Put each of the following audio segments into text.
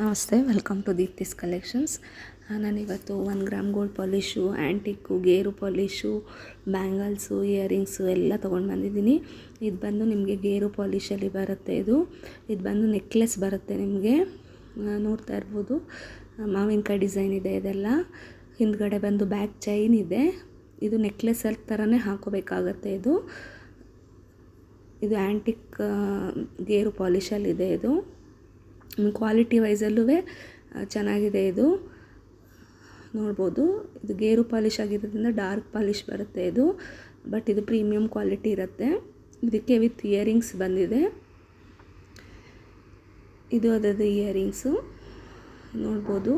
ನಮಸ್ತೆ, welcome to Deepti's collections. ನಾನಿವತ್ತು 1 gram gold polish, antique, ಗೇರು ಪಾಲಿಶು, ಬ್ಯಾಂಗಲ್ಸು, ಇಯರಿಂಗ್ಸು ಎಲ್ಲ ತೊಗೊಂಡು ಬಂದಿದ್ದೀನಿ. ಇದು ಬಂದು ನಿಮಗೆ ಗೇರು ಪಾಲಿಶಲ್ಲಿ ಬರುತ್ತೆ. ಇದು ಬಂದು ನೆಕ್ಲೆಸ್ ಬರುತ್ತೆ. ನಿಮಗೆ ನೋಡ್ತಾ ಇರ್ಬೋದು, ಮಾವಿನಕಾಯಿ ಡಿಸೈನ್ ಇದೆ. ಇದೆಲ್ಲ ಹಿಂದ್ಗಡೆ ಬಂದು ಬ್ಯಾಕ್ ಚೈನ್ ಇದೆ. ಇದು ನೆಕ್ಲೆಸ್ ಥರನೇ ಹಾಕೋಬೇಕಾಗತ್ತೆ. ಇದು ಆ್ಯಂಟಿಕ್ ಗೇರು ಪಾಲಿಶಲ್ಲಿದೆ. ಇದು ಕ್ವಾಲಿಟಿ ವೈಸಲ್ಲೂ ಚೆನ್ನಾಗಿದೆ. ಇದು ನೋಡ್ಬೋದು, ಇದು ಗೇರು ಪಾಲಿಶ್ ಆಗಿರೋದ್ರಿಂದ ಡಾರ್ಕ್ ಪಾಲಿಶ್ ಬರುತ್ತೆ. ಬಟ್ ಇದು ಪ್ರೀಮಿಯಂ ಕ್ವಾಲಿಟಿ ಇರುತ್ತೆ. ಇದಕ್ಕೆ ವಿತ್ ಇಯರಿಂಗ್ಸ್ ಬಂದಿದೆ. ಇದು ಅದರದ್ದು ಇಯರಿಂಗ್ಸು ನೋಡ್ಬೋದು,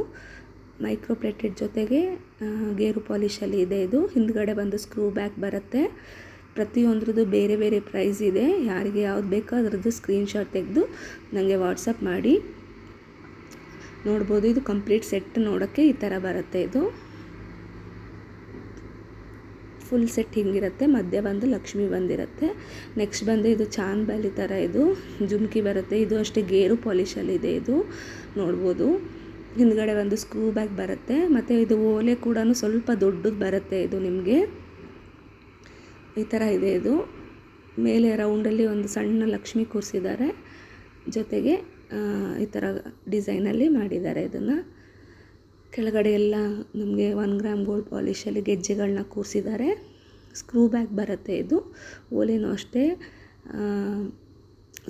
ಮೈಕ್ರೋ ಪ್ಲೇಟೆಡ್ ಜೊತೆಗೆ ಗೇರು ಪಾಲಿಶಲ್ಲಿ ಇದೆ. ಇದು ಹಿಂದ್ಗಡೆ ಬಂದು ಸ್ಕ್ರೂ ಬ್ಯಾಕ್ ಬರುತ್ತೆ. ಪ್ರತಿಯೊಂದ್ರದ್ದು ಬೇರೆ ಬೇರೆ ಪ್ರೈಸ್ ಇದೆ. ಯಾರಿಗೆ ಯಾವ್ದು ಬೇಕೋ ಅದರದ್ದು ಸ್ಕ್ರೀನ್ಶಾಟ್ ತೆಗೆದು ನನಗೆ ವಾಟ್ಸಪ್ ಮಾಡಿ. ನೋಡ್ಬೋದು, ಇದು ಕಂಪ್ಲೀಟ್ ಸೆಟ್ ನೋಡೋಕ್ಕೆ ಈ ಥರ ಬರುತ್ತೆ. ಇದು ಫುಲ್ ಸೆಟ್ ಹಿಂಗಿರುತ್ತೆ. ಮಧ್ಯ ಬಂದು ಲಕ್ಷ್ಮಿ ಬಂದಿರುತ್ತೆ. ನೆಕ್ಸ್ಟ್ ಬಂದು ಇದು ಚಾಂದ್ಬಾಲಿ ಥರ ಇದು ಜುಮ್ಕಿ ಬರುತ್ತೆ. ಇದು ಅಷ್ಟೇ ಗೇರು ಪಾಲಿಶಲ್ಲಿದೆ. ಇದು ನೋಡ್ಬೋದು, ಹಿಂದ್ಗಡೆ ಒಂದು ಸ್ಕ್ರೂ ಬ್ಯಾಗ್ ಬರುತ್ತೆ. ಮತ್ತು ಇದು ಓಲೆ ಕೂಡ ಸ್ವಲ್ಪ ದೊಡ್ಡದು ಬರುತ್ತೆ. ಇದು ನಿಮಗೆ ಈ ಥರ ಇದೆ. ಇದು ಮೇಲೆ ರೌಂಡಲ್ಲಿ ಒಂದು ಸಣ್ಣ ಲಕ್ಷ್ಮಿ ಕೂರಿಸಿದ್ದಾರೆ. ಜೊತೆಗೆ ಈ ಥರ ಡಿಸೈನಲ್ಲಿ ಮಾಡಿದ್ದಾರೆ. ಇದನ್ನು ಕೆಳಗಡೆ ಎಲ್ಲ ನಮಗೆ 1 ಗ್ರಾಮ್ ಗೋಲ್ಡ್ ಪಾಲಿಶಲ್ಲಿ ಗೆಜ್ಜೆಗಳನ್ನ ಕೂರಿಸಿದ್ದಾರೆ. ಸ್ಕ್ರೂ ಬ್ಯಾಗ್ ಬರುತ್ತೆ. ಇದು ಓಲೆನೂ ಅಷ್ಟೇ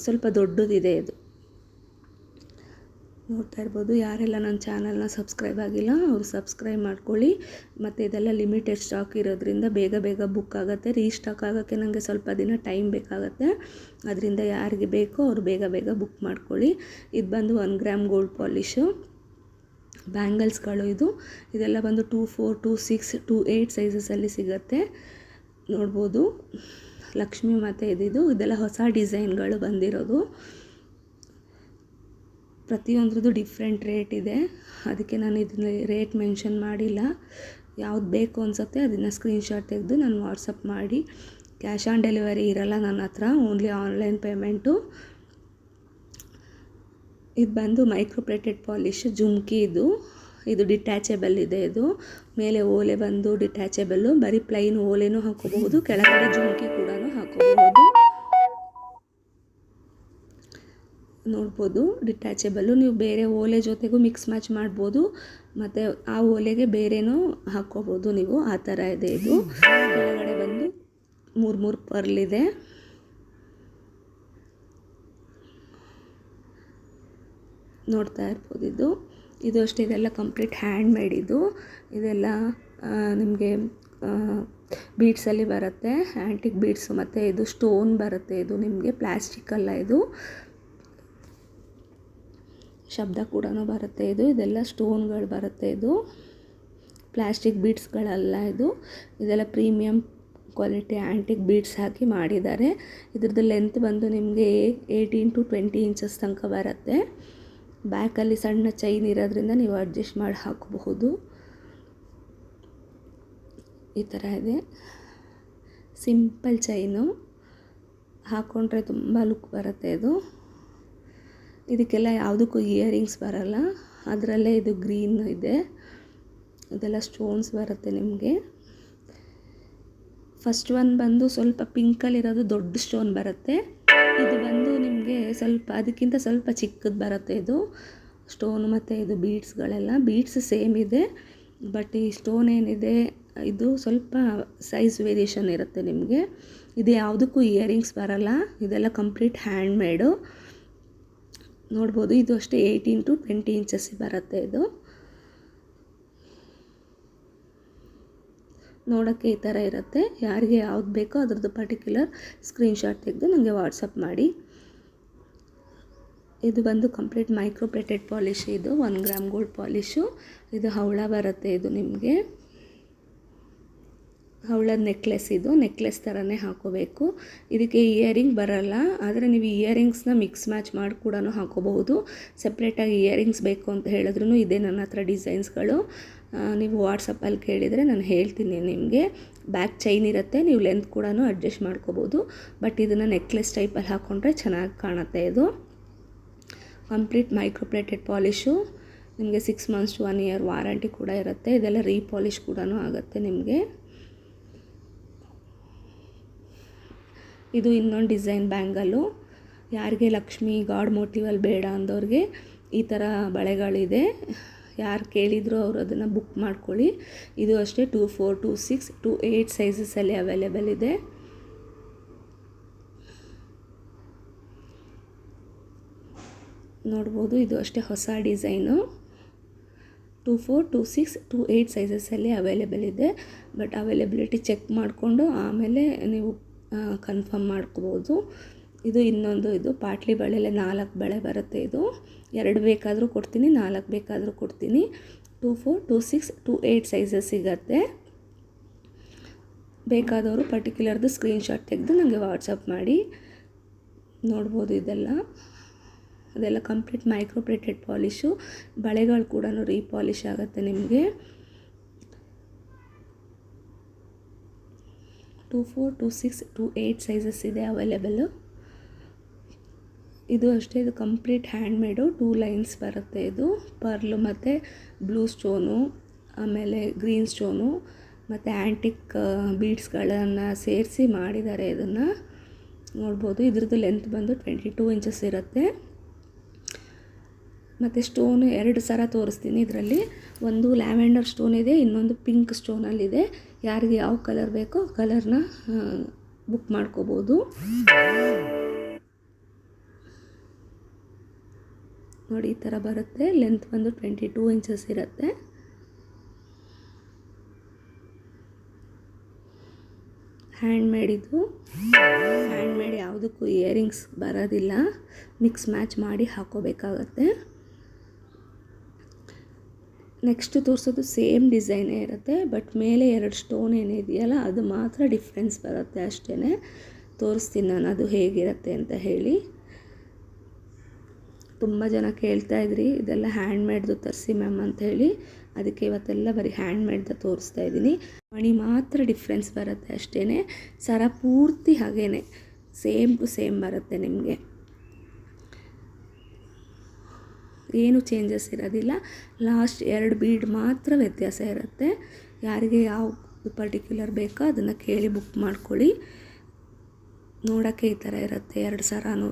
ಸ್ವಲ್ಪ ದೊಡ್ಡದಿದೆ. ಇದು ನೋಡ್ತಾ ಇರ್ಬೋದು. ಯಾರೆಲ್ಲ ನನ್ನ ಚಾನಲ್ನ ಸಬ್ಸ್ಕ್ರೈಬ್ ಆಗಿಲ್ಲ ಅವರು ಸಬ್ಸ್ಕ್ರೈಬ್ ಮಾಡ್ಕೊಳ್ಳಿ. ಮತ್ತು ಇದೆಲ್ಲ ಲಿಮಿಟೆಡ್ ಸ್ಟಾಕ್ ಇರೋದ್ರಿಂದ ಬೇಗ ಬುಕ್ ಆಗುತ್ತೆ. ರೀಸ್ಟಾಕ್ ಆಗೋಕ್ಕೆ ನನಗೆ ಸ್ವಲ್ಪ ದಿನ ಟೈಮ್ ಬೇಕಾಗುತ್ತೆ. ಅದರಿಂದ ಯಾರಿಗೆ ಬೇಕೋ ಅವರು ಬೇಗ ಬುಕ್ ಮಾಡ್ಕೊಳ್ಳಿ. ಇದು ಬಂದು 1 ಗ್ರಾಮ್ ಗೋಲ್ಡ್ ಪಾಲಿಶು ಬ್ಯಾಂಗಲ್ಸ್ಗಳು. ಇದೆಲ್ಲ ಬಂದು 2, 4, 2, 6, 2, 8 ಸೈಜಸಲ್ಲಿ ಸಿಗುತ್ತೆ. ನೋಡ್ಬೋದು, ಲಕ್ಷ್ಮಿ ಮತ್ತು ಇದೆಲ್ಲ ಹೊಸ ಡಿಸೈನ್ಗಳು ಬಂದಿರೋದು. ಪ್ರತಿಯೊಂದ್ರದ್ದು ಡಿಫ್ರೆಂಟ್ ರೇಟ್ ಇದೆ. ಅದಕ್ಕೆ ನಾನು ಇದನ್ನ ರೇಟ್ ಮೆನ್ಷನ್ ಮಾಡಿಲ್ಲ. ಯಾವ್ದು ಬೇಕು ಅನಿಸುತ್ತೆ ಅದನ್ನು ಸ್ಕ್ರೀನ್ಶಾಟ್ ತೆಗೆದು ನಾನು ವಾಟ್ಸಪ್ ಮಾಡಿ. ಕ್ಯಾಶ್ ಆನ್ ಡೆಲಿವರಿ ಇರಲ್ಲ ನನ್ನ ಹತ್ರ, ಓನ್ಲಿ ಆನ್ಲೈನ್ ಪೇಮೆಂಟು. ಇದು ಬಂದು ಮೈಕ್ರೋ ಪ್ಲೇಟೆಡ್ ಪಾಲಿಶ್ ಜುಮ್ಕಿ. ಇದು ಡಿಟ್ಯಾಚೇಬಲ್ ಇದೆ. ಇದು ಮೇಲೆ ಓಲೆ ಬಂದು ಡಿಟ್ಯಾಚೇಬಲ್ಲು, ಬರೀ ಪ್ಲೈನ್ ಓಲೆನೂ ಹಾಕೋಬಹುದು, ಕೆಳಗಡೆ ಜುಮ್ಕಿ ಕೂಡ ಹಾಕೋಬಹುದು. ನೋಡ್ಬೋದು, ಡಿಟ್ಯಾಚೇಬಲ್ಲು. ನೀವು ಬೇರೆ ಓಲೆ ಜೊತೆಗೂ ಮಿಕ್ಸ್ ಮ್ಯಾಚ್ ಮಾಡ್ಬೋದು, ಮತ್ತು ಆ ಓಲೆಗೆ ಬೇರೆನೂ ಹಾಕ್ಕೋಬೋದು ನೀವು. ಆ ಥರ ಇದೆ. ಇದು ಕೆಳಗಡೆ ಬಂದು 3 ಪರ್ಲ್ ಇದೆ. ನೋಡ್ತಾ ಇರ್ಬೋದು. ಇದು ಅಷ್ಟೇ, ಇದೆಲ್ಲ ಕಂಪ್ಲೀಟ್ ಹ್ಯಾಂಡ್ ಮೇಡ್. ಇದೆಲ್ಲ ನಿಮಗೆ ಬೀಡ್ಸಲ್ಲಿ ಬರುತ್ತೆ, ಆ್ಯಂಟಿಕ್ ಬೀಡ್ಸು. ಮತ್ತು ಇದು ಸ್ಟೋನ್ ಬರುತ್ತೆ. ಇದು ನಿಮಗೆ ಪ್ಲಾಸ್ಟಿಕ್ ಅಲ್ಲ, ಇದು ಶಬ್ದ ಕೂಡ ಬರುತ್ತೆ. ಇದೆಲ್ಲ ಸ್ಟೋನ್ಗಳು ಬರುತ್ತೆ. ಇದು ಪ್ಲಾಸ್ಟಿಕ್ ಬೀಡ್ಸ್ಗಳಲ್ಲ. ಇದೆಲ್ಲ ಪ್ರೀಮಿಯಂ ಕ್ವಾಲಿಟಿ ಆ್ಯಂಟಿಕ್ ಬೀಡ್ಸ್ ಹಾಕಿ ಮಾಡಿದ್ದಾರೆ. ಇದ್ರದ್ದು ಲೆಂತ್ ಬಂದು ನಿಮಗೆ 18 to 20 ಇಂಚಸ್ ತನಕ ಬರುತ್ತೆ. ಬ್ಯಾಕಲ್ಲಿ ಸಣ್ಣ ಚೈನ್ ಇರೋದ್ರಿಂದ ನೀವು ಅಡ್ಜಸ್ಟ್ ಮಾಡಿ ಹಾಕಬಹುದು. ಈ ಥರ ಇದೆ. ಸಿಂಪಲ್ ಚೈನು, ಹಾಕ್ಕೊಂಡ್ರೆ ತುಂಬ ಲುಕ್ ಬರುತ್ತೆ. ಇದಕ್ಕೆಲ್ಲ ಯಾವುದಕ್ಕೂ ಇಯರಿಂಗ್ಸ್ ಬರಲ್ಲ. ಅದರಲ್ಲೇ ಇದು ಗ್ರೀನ್ ಇದೆ. ಇದೆಲ್ಲ ಸ್ಟೋನ್ಸ್ ಬರುತ್ತೆ ನಿಮಗೆ. ಫಸ್ಟ್ ಒನ್ ಬಂದು ಸ್ವಲ್ಪ ಪಿಂಕಲ್ಲಿರೋದು ದೊಡ್ಡ ಸ್ಟೋನ್ ಬರುತ್ತೆ. ಇದು ಬಂದು ನಿಮಗೆ ಅದಕ್ಕಿಂತ ಸ್ವಲ್ಪ ಚಿಕ್ಕದು ಬರುತ್ತೆ. ಇದು ಸ್ಟೋನ್ ಮತ್ತು ಇದು ಬೀಡ್ಸ್ಗಳೆಲ್ಲ ಬೀಡ್ಸ್ ಸೇಮ್ ಇದೆ. ಬಟ್ ಈ ಸ್ಟೋನ್ ಏನಿದೆ ಇದು ಸ್ವಲ್ಪ ಸೈಜ್ ವೇರಿಯೇಷನ್ ಇರುತ್ತೆ ನಿಮಗೆ. ಇದು ಯಾವುದಕ್ಕೂ ಇಯರಿಂಗ್ಸ್ ಬರಲ್ಲ. ಇದೆಲ್ಲ ಕಂಪ್ಲೀಟ್ ಹ್ಯಾಂಡ್ ಮೇಡು. ನೋಡ್ಬೋದು, ಇದು ಅಷ್ಟೇ 18 to 20 ಇಂಚಸ್ ಬರುತ್ತೆ. ಇದು ನೋಡೋಕ್ಕೆ ಈ ಥರ ಇರುತ್ತೆ. ಯಾರಿಗೆ ಯಾವ್ದು ಬೇಕೋ ಅದ್ರದ್ದು ಪರ್ಟಿಕ್ಯುಲರ್ ಸ್ಕ್ರೀನ್ಶಾಟ್ ತೆಗೆದು ನನಗೆ ವಾಟ್ಸಪ್ ಮಾಡಿ. ಇದು ಬಂದು ಕಂಪ್ಲೀಟ್ ಮೈಕ್ರೋ ಪ್ಲೇಟೆಡ್ ಪಾಲಿಶ್. ಇದು 1 ಗ್ರಾಮ್ ಗೋಲ್ಡ್ ಪಾಲಿಶು. ಇದು ಹವಳ ಬರುತ್ತೆ. ಇದು ನಿಮಗೆ ಹವಳದ ನೆಕ್ಲೆಸ್ ಥರನೇ ಹಾಕೋಬೇಕು. ಇದಕ್ಕೆ ಇಯರಿಂಗ್ ಬರಲ್ಲ, ಆದರೆ ನೀವು ಇಯರಿಂಗ್ಸ್ನ ಮಿಕ್ಸ್ ಮ್ಯಾಚ್ ಮಾಡಿ ಕೂಡ ಹಾಕೋಬಹುದು. ಸಪ್ರೇಟಾಗಿ ಇಯರಿಂಗ್ಸ್ ಬೇಕು ಅಂತ ಹೇಳಿದ್ರೂ ಇದೆ ನನ್ನ ಹತ್ರ ಡಿಸೈನ್ಸ್ಗಳು. ನೀವು ವಾಟ್ಸಪ್ಪಲ್ಲಿ ಕೇಳಿದರೆ ನಾನು ಹೇಳ್ತೀನಿ ನಿಮಗೆ. ಬ್ಯಾಕ್ ಚೈನ್ ಇರುತ್ತೆ, ನೀವು ಲೆಂತ್ ಕೂಡ ಅಡ್ಜಸ್ಟ್ ಮಾಡ್ಕೋಬೋದು. ಬಟ್ ಇದನ್ನು ನೆಕ್ಲೆಸ್ ಟೈಪಲ್ಲಿ ಹಾಕ್ಕೊಂಡ್ರೆ ಚೆನ್ನಾಗಿ ಕಾಣುತ್ತೆ. ಇದು ಕಂಪ್ಲೀಟ್ ಮೈಕ್ರೋಪ್ಲೇಟೆಡ್ ಪಾಲಿಶು. ನಿಮಗೆ 6 months to 1 year ವಾರಂಟಿ ಕೂಡ ಇರುತ್ತೆ. ಇದೆಲ್ಲ ರೀಪಾಲಿಶ್ ಕೂಡ ಆಗುತ್ತೆ ನಿಮಗೆ. ಇದು ಇನ್ನೊಂದು ಡಿಸೈನ್ ಬ್ಯಾಂಗಲ್ಲು. ಯಾರಿಗೆ ಲಕ್ಷ್ಮಿ ಗಾಡ್ ಮೋಟಿವಲ್ಲಿ ಬೇಡ ಅಂದವ್ರಿಗೆ ಈ ಥರ ಬಳೆಗಳಿದೆ. ಯಾರು ಕೇಳಿದ್ರು ಅವರು ಅದನ್ನು ಬುಕ್ ಮಾಡ್ಕೊಳ್ಳಿ. ಇದು ಅಷ್ಟೇ 24, 26, 28 ಸೈಜಸಲ್ಲಿ ಅವೈಲೇಬಲ್ ಇದೆ. ನೋಡ್ಬೋದು, ಇದು ಅಷ್ಟೇ ಹೊಸ ಡಿಸೈನು. 24, 26, 28 ಸೈಜಸಲ್ಲಿ ಅವೈಲೇಬಲ್ ಇದೆ. ಬಟ್ ಅವೈಲೇಬಿಲಿಟಿ ಚೆಕ್ ಮಾಡಿಕೊಂಡು ಆಮೇಲೆ ನೀವು ಕನ್ಫರ್ಮ್ ಮಾಡ್ಕೋಬೋದು. ಇದು ಇನ್ನೊಂದು, ಇದು ಪಾಟ್ಲಿ ಬಳೆಲೆ 4 ಬಳೆ ಬರುತ್ತೆ. ಇದು 2 ಬೇಕಾದರೂ ಕೊಡ್ತೀನಿ, 4 ಬೇಕಾದರೂ ಕೊಡ್ತೀನಿ. 24, 26, 28 ಸೈಜಸ್ ಸಿಗುತ್ತೆ. ಬೇಕಾದವರು ಪರ್ಟಿಕ್ಯುಲರ್ದು ಸ್ಕ್ರೀನ್ಶಾಟ್ ತೆಗೆದು ನನಗೆ ವಾಟ್ಸಪ್ ಮಾಡಿ. ನೋಡ್ಬೋದು, ಅದೆಲ್ಲ ಕಂಪ್ಲೀಟ್ ಮೈಕ್ರೋಪ್ಲೇಟೆಡ್ ಪಾಲಿಶು. ಬಳೆಗಳು ಕೂಡ ರೀಪಾಲಿಶ್ ಆಗುತ್ತೆ ನಿಮಗೆ. 24, 26, 28 ಸೈಜಸ್ ಇದೆ ಅವೈಲೇಬಲ್ಲು. ಇದು ಅಷ್ಟೇ, ಇದು ಕಂಪ್ಲೀಟ್ ಹ್ಯಾಂಡ್ಮೇಡು. 2 ಲೈನ್ಸ್ ಬರುತ್ತೆ. ಇದು ಪರ್ಲು ಮತ್ತು ಬ್ಲೂ ಸ್ಟೋನು, ಆಮೇಲೆ ಗ್ರೀನ್ ಸ್ಟೋನು ಮತ್ತು ಆ್ಯಂಟಿಕ್ ಬೀಡ್ಸ್ಗಳನ್ನು ಸೇರಿಸಿ ಮಾಡಿದ್ದಾರೆ. ಇದನ್ನು ನೋಡ್ಬೋದು. ಇದ್ರದ್ದು ಲೆಂತ್ ಬಂದು 22 ಇಂಚಸ್ ಇರುತ್ತೆ. ಮತ್ತು ಸ್ಟೋನು 2 ಸರ ತೋರಿಸ್ತೀನಿ. ಇದರಲ್ಲಿ ಒಂದು ಲ್ಯಾವೆಂಡರ್ ಸ್ಟೋನ್ ಇದೆ, ಇನ್ನೊಂದು ಪಿಂಕ್ ಸ್ಟೋನಲ್ಲಿದೆ. ಯಾರಿಗೆ ಯಾವ ಕಲರ್ ಬೇಕೋ ಕಲರ್ನ ಬುಕ್ ಮಾಡ್ಕೋಬೋದು. ನೋಡಿ, ಈ ಥರ ಬರುತ್ತೆ. ಲೆಂತ್ ಬಂದು 22 ಇಂಚಸ್ ಇರುತ್ತೆ. ಹ್ಯಾಂಡ್ಮೇಡ್ ಇದು. ಹ್ಯಾಂಡ್ಮೇಡ್ ಯಾವುದಕ್ಕೂ ಇಯರಿಂಗ್ಸ್ ಬರೋದಿಲ್ಲ, ಮಿಕ್ಸ್ ಮ್ಯಾಚ್ ಮಾಡಿ ಹಾಕೋಬೇಕಾಗತ್ತೆ. ನೆಕ್ಸ್ಟ್ ತೋರಿಸೋದು ಸೇಮ್ ಡಿಸೈನೇ ಇರುತ್ತೆ, ಬಟ್ ಮೇಲೆ 2 ಸ್ಟೋನ್ ಏನಿದೆಯಲ್ಲ ಅದು ಮಾತ್ರ ಡಿಫ್ರೆನ್ಸ್ ಬರುತ್ತೆ ಅಷ್ಟೇ. ತೋರಿಸ್ತೀನಿ ನಾನು ಅದು ಹೇಗಿರುತ್ತೆ ಅಂತ ಹೇಳಿ. ತುಂಬ ಜನ ಕೇಳ್ತಾಯಿದ್ರಿ ಇದೆಲ್ಲ ಹ್ಯಾಂಡ್ಮೇಡ್ದು ತರಿಸಿ ಮ್ಯಾಮ್ ಅಂತ ಹೇಳಿ. ಅದಕ್ಕೆ ಇವತ್ತೆಲ್ಲ ಬರೀ ಹ್ಯಾಂಡ್ಮೇಡ್ದು ತೋರಿಸ್ತಾ ಇದ್ದೀನಿ. ಮಣಿ ಮಾತ್ರ ಡಿಫ್ರೆನ್ಸ್ ಬರುತ್ತೆ ಅಷ್ಟೇ. ಸರ ಪೂರ್ತಿ ಹಾಗೇ ಸೇಮ್ ಟು ಸೇಮ್ ಬರುತ್ತೆ ನಿಮಗೆ, ಏನು ಚೇಂಜಸ್ ಇರೋದಿಲ್ಲ. ಲಾಸ್ಟ್ 2 ಬೀಡ್ ಮಾತ್ರ ವ್ಯತ್ಯಾಸ ಇರುತ್ತೆ. ಯಾರಿಗೆ ಯಾವ ಪರ್ಟಿಕ್ಯುಲರ್ ಬೇಕೋ ಅದನ್ನು ಕೇಳಿ ಬುಕ್ ಮಾಡ್ಕೊಳ್ಳಿ. ನೋಡೋಕ್ಕೆ ಈ ಥರ ಇರುತ್ತೆ 2 ಸರನೂ.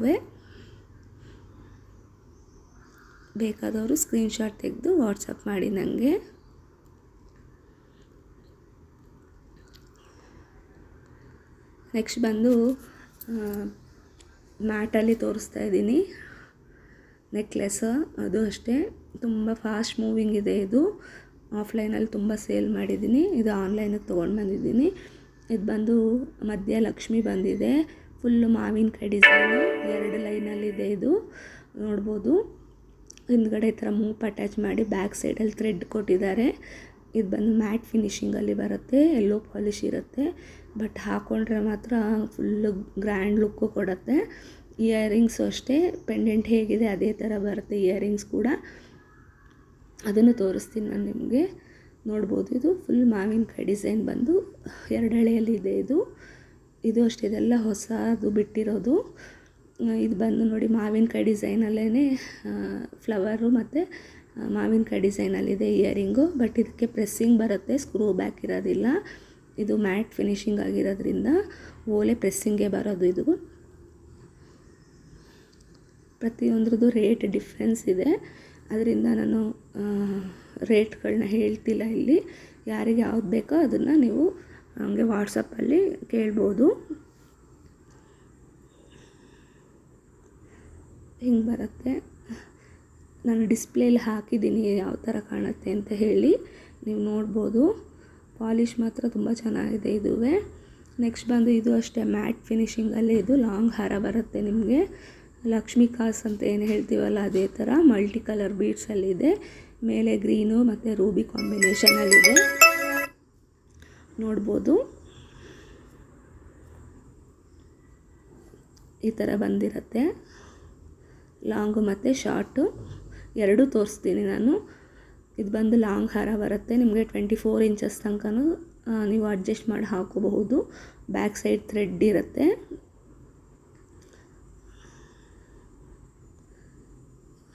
ಬೇಕಾದವರು ಸ್ಕ್ರೀನ್ಶಾಟ್ ತೆಗೆದು ವಾಟ್ಸಪ್ ಮಾಡಿ ನನಗೆ. ನೆಕ್ಸ್ಟ್ ಬಂದು ಮ್ಯಾಟಲ್ಲಿ ತೋರಿಸ್ತಾ ಇದ್ದೀನಿ ನೆಕ್ಲೆಸ್. ಅದು ಅಷ್ಟೇ ತುಂಬ ಫಾಸ್ಟ್ ಮೂವಿಂಗ್ ಇದೆ. ಇದು ಆಫ್ಲೈನಲ್ಲಿ ತುಂಬ ಸೇಲ್ ಮಾಡಿದ್ದೀನಿ, ಇದು ಆನ್ಲೈನಿಗೆ ತೊಗೊಂಡು ಬಂದಿದ್ದೀನಿ. ಇದು ಬಂದು ಮಧ್ಯ ಲಕ್ಷ್ಮಿ ಬಂದಿದೆ. ಫುಲ್ಲು ಮಾವಿನಕಾಯಿ ಡಿಸೈನು 2 ಲೈನಲ್ಲಿದೆ. ಇದು ನೋಡ್ಬೋದು. ಹಿಂದ್ಗಡೆ ಈ ಥರ ಮೂಪ್ ಅಟ್ಯಾಚ್ ಮಾಡಿ ಬ್ಯಾಕ್ ಸೈಡಲ್ಲಿ ಥ್ರೆಡ್ ಕೊಟ್ಟಿದ್ದಾರೆ. ಇದು ಬಂದು ಮ್ಯಾಟ್ ಫಿನಿಷಿಂಗಲ್ಲಿ ಬರುತ್ತೆ, ಎಲ್ಲೋ ಪಾಲಿಶ್ ಇರುತ್ತೆ. ಬಟ್ ಹಾಕ್ಕೊಂಡ್ರೆ ಮಾತ್ರ ಫುಲ್ಲು ಗ್ರ್ಯಾಂಡ್ ಲುಕ್ಕು ಕೊಡುತ್ತೆ. ಇಯರಿಂಗ್ಸು ಅಷ್ಟೇ, ಪೆಂಡೆಂಟ್ ಹೇಗಿದೆ ಅದೇ ಥರ ಬರುತ್ತೆ ಇಯರಿಂಗ್ಸ್ ಕೂಡ. ಅದನ್ನು ತೋರಿಸ್ತೀನಿ ನಾನು ನಿಮಗೆ. ನೋಡ್ಬೋದು, ಇದು ಫುಲ್ ಮಾವಿನಕಾಯಿ ಡಿಸೈನ್ ಬಂದು 2 ಎಳೆಯಲ್ಲಿದೆ. ಇದು ಅಷ್ಟೇ, ಇದೆಲ್ಲ ಹೊಸದು ಬಿಟ್ಟಿರೋದು. ಇದು ಬಂದು ನೋಡಿ ಮಾವಿನಕಾಯಿ ಡಿಸೈನಲ್ಲೇ ಫ್ಲವರು ಮತ್ತು ಮಾವಿನಕಾಯಿ ಡಿಸೈನಲ್ಲಿದೆ ಇಯರಿಂಗು. ಬಟ್ ಇದಕ್ಕೆ ಪ್ರೆಸ್ಸಿಂಗ್ ಬರುತ್ತೆ, ಸ್ಕ್ರೂ ಬ್ಯಾಕ್ ಇರೋದಿಲ್ಲ. ಇದು ಮ್ಯಾಟ್ ಫಿನಿಷಿಂಗ್ ಆಗಿರೋದ್ರಿಂದ ಓಲೆ ಪ್ರೆಸ್ಸಿಂಗೇ ಬರೋದು. ಇದು ಪ್ರತಿಯೊಂದ್ರದ್ದು ರೇಟ್ ಡಿಫ್ರೆನ್ಸ್ ಇದೆ, ಅದರಿಂದ ನಾನು ರೇಟ್ಗಳನ್ನ ಹೇಳ್ತಿಲ್ಲ ಇಲ್ಲಿ. ಯಾರಿಗೆ ಯಾವ್ದು ಬೇಕೋ ಅದನ್ನು ನೀವು ಹಂಗೆ ವಾಟ್ಸಪ್ಪಲ್ಲಿ ಕೇಳ್ಬೋದು. ಹಿಂಗೆ ಬರುತ್ತೆ. ನಾನು ಡಿಸ್ಪ್ಲೇಲಿ ಹಾಕಿದ್ದೀನಿ ಯಾವ ಥರ ಕಾಣುತ್ತೆ ಅಂತ ಹೇಳಿ, ನೀವು ನೋಡ್ಬೋದು. ಪಾಲಿಶ್ ಮಾತ್ರ ತುಂಬ ಚೆನ್ನಾಗಿದೆ ಇದುವೇ. ನೆಕ್ಸ್ಟ್ ಬಂದು ಇದು ಅಷ್ಟೇ ಮ್ಯಾಟ್ ಫಿನಿಷಿಂಗಲ್ಲಿ. ಇದು ಲಾಂಗ್ ಹಾರ ಬರುತ್ತೆ ನಿಮಗೆ, ಲಕ್ಷ್ಮೀ ಕಾಸ್ ಅಂತ ಏನು ಹೇಳ್ತೀವಲ್ಲ ಅದೇ ಥರ ಮಲ್ಟಿ ಕಲರ್ ಬೀಡ್ಸಲ್ಲಿದೆ. ಮೇಲೆ ಗ್ರೀನು ಮತ್ತು ರೂಬಿ ಕಾಂಬಿನೇಷನಲ್ಲಿದೆ, ನೋಡ್ಬೋದು. ಈ ಥರ ಬಂದಿರುತ್ತೆ. ಲಾಂಗು ಮತ್ತು ಶಾರ್ಟು 2 ತೋರಿಸ್ತೀನಿ ನಾನು. ಇದು ಬಂದು ಲಾಂಗ್ ಹಾರ ಬರುತ್ತೆ ನಿಮಗೆ. 24 ಇಂಚಸ್ ತನಕನೂ ನೀವು ಅಡ್ಜಸ್ಟ್ ಮಾಡಿ ಹಾಕೋಬಹುದು. ಬ್ಯಾಕ್ ಸೈಡ್ ಥ್ರೆಡ್ ಇರುತ್ತೆ.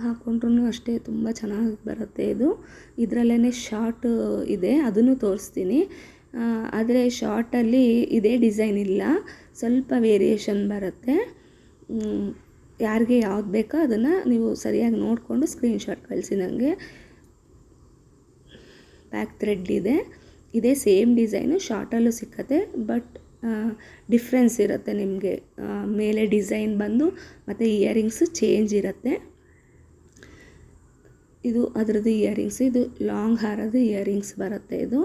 ಹಾಕ್ಕೊಂಡ್ರೂ ಅಷ್ಟೇ ತುಂಬ ಚೆನ್ನಾಗಿ ಬರುತ್ತೆ ಇದು. ಇದರಲ್ಲೇ ಶಾರ್ಟ್ ಇದೆ, ಅದನ್ನು ತೋರಿಸ್ತೀನಿ. ಆದರೆ ಶಾರ್ಟಲ್ಲಿ ಇದೇ ಡಿಸೈನ್ ಇಲ್ಲ, ಸ್ವಲ್ಪ ವೇರಿಯೇಷನ್ ಬರುತ್ತೆ. ಯಾರಿಗೆ ಯಾವ್ದು ಬೇಕೋ ಅದನ್ನು ನೀವು ಸರಿಯಾಗಿ ನೋಡಿಕೊಂಡು ಸ್ಕ್ರೀನ್ಶಾಟ್ ಕಳಿಸಿ ನನಗೆ. ಬ್ಯಾಕ್ ಥ್ರೆಡ್ ಇದೆ, ಇದೇ ಸೇಮ್ ಡಿಸೈನು ಶಾರ್ಟಲ್ಲೂ ಸಿಕ್ಕತ್ತೆ, ಬಟ್ ಡಿಫ್ರೆನ್ಸ್ ಇರುತ್ತೆ ನಿಮಗೆ. ಮೇಲೆ ಡಿಸೈನ್ ಬಂದು ಮತ್ತು ಇಯರಿಂಗ್ಸು ಚೇಂಜ್ ಇರುತ್ತೆ. ಇದು ಅದರದ್ದು ಇಯರಿಂಗ್ಸ್, ಇದು ಲಾಂಗ್ ಹಾರದ ಇಯರಿಂಗ್ಸ್ ಬರುತ್ತೆ. ಇದು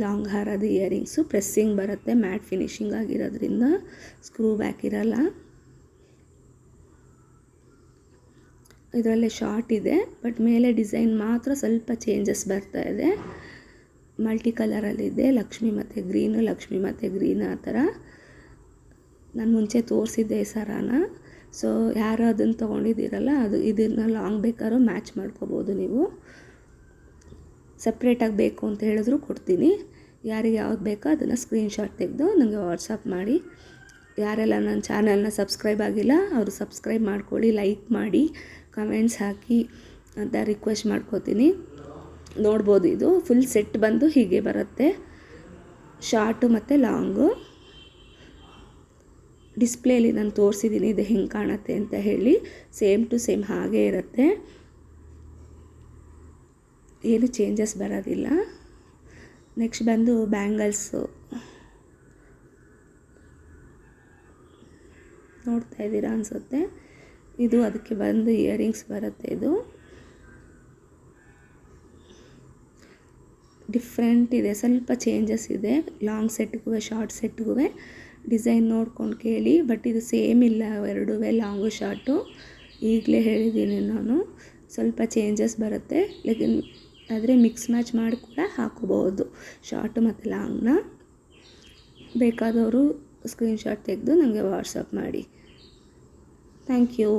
ಲಾಂಗ್ ಹಾರದ ಇಯರಿಂಗ್ಸು, ಪ್ರೆಸ್ಸಿಂಗ್ ಬರುತ್ತೆ, ಮ್ಯಾಟ್ ಫಿನಿಶಿಂಗ್ ಆಗಿರೋದ್ರಿಂದ ಸ್ಕ್ರೂ ಬ್ಯಾಕ್ ಇರಲ್ಲ. ಇದರಲ್ಲೇ ಶಾರ್ಟ್ ಇದೆ, ಬಟ್ ಮೇಲೆ ಡಿಸೈನ್ ಮಾತ್ರ ಸ್ವಲ್ಪ ಚೇಂಜಸ್ ಬರ್ತಾ ಇದೆ. ಮಲ್ಟಿ ಕಲರಲ್ಲಿದೆ, ಲಕ್ಷ್ಮಿ ಮತ್ತು ಗ್ರೀನು, ಲಕ್ಷ್ಮಿ ಮತ್ತು ಗ್ರೀನ್ ಆ ಥರ. ನಾನು ಮುಂಚೆ ತೋರಿಸಿದ್ದೆ ಸರಾನ. ಸೊ ಯಾರು ಅದನ್ನು ತೊಗೊಂಡಿದ್ದೀರಲ್ಲ, ಇದನ್ನು ಲಾಂಗ್ ಬೇಕಾದ್ರೂ ಮ್ಯಾಚ್ ಮಾಡ್ಕೋಬೋದು ನೀವು. ಸಪ್ರೇಟಾಗಿ ಬೇಕು ಅಂತ ಹೇಳಿದ್ರು ಕೊಡ್ತೀನಿ. ಯಾರಿಗೆ ಯಾವ್ದು ಬೇಕೋ ಅದನ್ನು ಸ್ಕ್ರೀನ್ಶಾಟ್ ತೆಗೆದು ನನಗೆ ವಾಟ್ಸಪ್ ಮಾಡಿ. ಯಾರೆಲ್ಲ ನನ್ನ ಚಾನಲ್ನ ಸಬ್ಸ್ಕ್ರೈಬ್ ಆಗಿಲ್ಲ ಅವರು ಸಬ್ಸ್ಕ್ರೈಬ್ ಮಾಡ್ಕೊಳ್ಳಿ, ಲೈಕ್ ಮಾಡಿ, ಕಮೆಂಟ್ಸ್ ಹಾಕಿ ಅಂತ ರಿಕ್ವೆಸ್ಟ್ ಮಾಡ್ಕೋತೀನಿ. ನೋಡ್ಬೋದು, ಇದು ಫುಲ್ ಸೆಟ್ ಬಂದು ಹೀಗೆ ಬರುತ್ತೆ, ಶಾರ್ಟು ಮತ್ತು ಲಾಂಗು. ಡಿಸ್ಪ್ಲೇಲಿ ನಾನು ತೋರಿಸಿದ್ದೀನಿ ಇದು ಹೆಂಗೆ ಕಾಣುತ್ತೆ ಅಂತ ಹೇಳಿ. ಸೇಮ್ ಟು ಸೇಮ್ ಹಾಗೇ ಇರುತ್ತೆ, ಏನು ಚೇಂಜಸ್ ಬರೋದಿಲ್ಲ. ನೆಕ್ಸ್ಟ್ ಬಂದು ಬ್ಯಾಂಗಲ್ಸು ನೋಡ್ತಾ ಇದ್ದೀರಾ ಅನಿಸುತ್ತೆ. ಇದು ಅದಕ್ಕೆ ಬಂದು ಇಯರಿಂಗ್ಸ್ ಬರುತ್ತೆ. ಇದು ಡಿಫ್ರೆಂಟ್ ಇದೆ, ಸ್ವಲ್ಪ ಚೇಂಜಸ್ ಇದೆ. ಲಾಂಗ್ ಸೆಟ್ಗೂ ಶಾರ್ಟ್ ಸೆಟ್ಗೂ ಡಿಸೈನ್ ನೋಡ್ಕೊಂಡು ಕೇಳಿ. ಬಟ್ ಇದು ಸೇಮ್ ಇಲ್ಲ, ಎರಡೂ ಲಾಂಗು ಶಾರ್ಟು. ಈಗಲೇ ಹೇಳಿದ್ದೀನಿ ನಾನು, ಸ್ವಲ್ಪ ಚೇಂಜಸ್ ಬರುತ್ತೆ. ಲೇಕಿನ್ ಆದರೆ ಮಿಕ್ಸ್ ಮ್ಯಾಚ್ ಮಾಡಿ ಕೂಡ ಹಾಕೋಬಹುದು ಶಾರ್ಟ್ ಮತ್ತು ಲಾಂಗ್ನ. ಬೇಕಾದವರು ಸ್ಕ್ರೀನ್ಶಾಟ್ ತೆಗೆದು ನನಗೆ ವಾಟ್ಸಪ್ ಮಾಡಿ. Thank you.